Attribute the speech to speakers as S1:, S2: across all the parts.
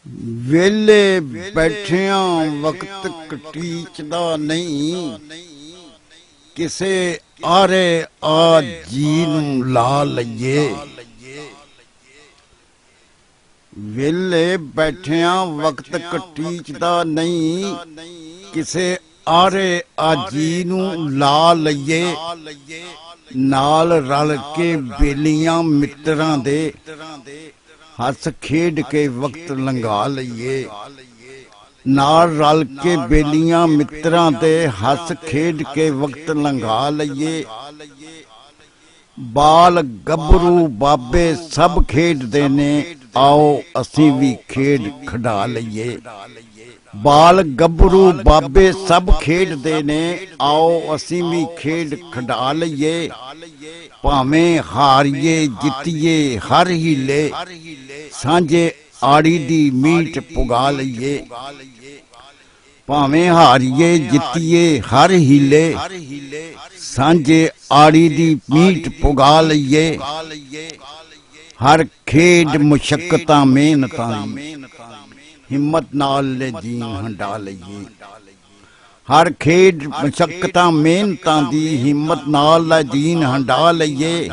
S1: वेले बैठिया वक्त कटीचदा नहीं, किसे आरे आ जी नूं ला लईए। वेले बैठिया वक्त कटीचदा नहीं, किसे आरे आ जी नूं ला लईए। नाल रल के बेलियां मित्रां दे हस खेड के वक्त लंघा लईए। नाल रल के बेलियां मित्रां दे हस खेड के वक्त लंघा लईए। बाल गभरू बाबे सब खेडदे ने, आओ असीं भी खेड खडा लईए। बाल गभरू बाबे सब खेडदे ने, आओ असीं भी खेड खडा लईए। भावें हारीए जित्तीए हर हीले, सांझे आड़ी दी मीट पुगा लईए। भावें हारीए जित्तीए हर हीले, सांझे आड़ी दी मीट पुगा लईए। हर खेड मुशक्कतां मेहनतां दी, हिम्मत नाल ले जीन हंडा लईए। हर खेड मुशक्कतां मेहनतां दी, हिम्मत नाल लै जीन हंडा लईए।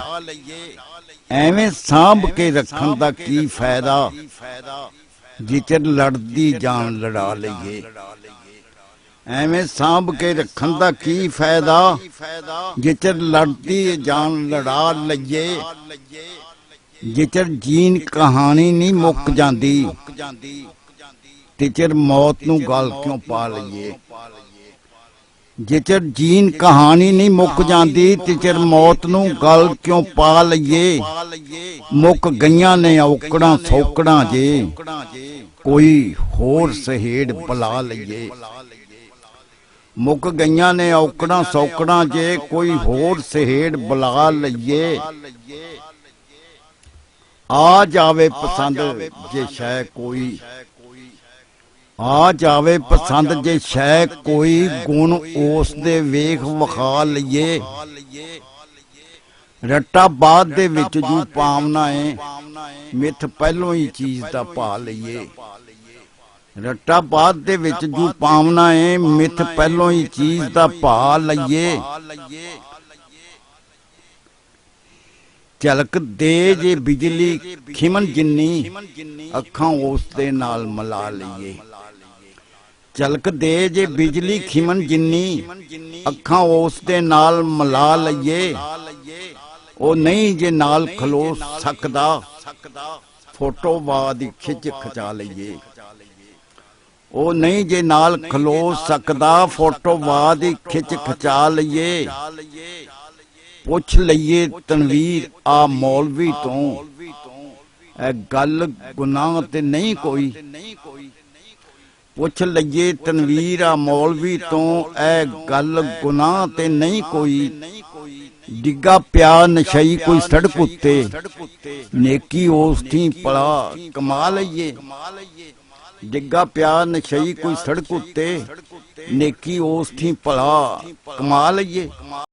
S1: एवें सांभ के रखण दा की फायदा, जिचर लड़दी जान लड़ा लईए। एवें सांभ के रखण दा की फायदा, जिचर लड़दी जान लड़ा लईए। जिचर जीन कहानी नहीं मुक जांदी, तिचर मौत नूं गल क्यों पा लईए। जिचर जीन कहानी नहीं मुक जांदी, तिचर मौत नूं गल क्यों पा लईए। मुक गईयां ने औकड़ां सौकड़ां जे, कोई होर सहेड़ बुला लईए। मुक गईयां ने औकड़ां सौकड़ां जे, कोई होर सहेड़ बुला लईए। आ जावे पसंद जे शै कोई, आ जावे पसंद जे शै कोई, गुण उस दे वेख विखा लईए। रट्टा बाद दे विच जू पावना है, मिथ पहलों ही चीज दा पा लईए। रट्टा बाद दे विच जू पावना है, मिथ पहलों ही चीज दा पा लईए। झलक दे जे बिजली खिमन जिन्नी, अखां उस दे नाल मिला लईए। झलक दे जे बिजली खिमन जिन्नी, अखां उस दे नाल मिला लईए। ओ नहीं जे नाल खलो सकदा, फोटो बाद खिच खचा लईए। ओ नहीं जे नाल खलो सकदा, फोटो बाद खिच खचा लईए। पुछ लईए तनवीर आ मौलवी तो, ए गल गुनाह ते नहीं कोई। पुछ लईए तनवीर आ मौलवी तो, ए गल गुनाह ते नहीं कोई। डिग्गा प्या नशई कोई सड़क उत्ते, नेकी उस थी पड़ा कमा लईए। डिग्गा प्या नशई कोई सड़क उत्ते, नेकी उस थी पड़ा कमा लईए।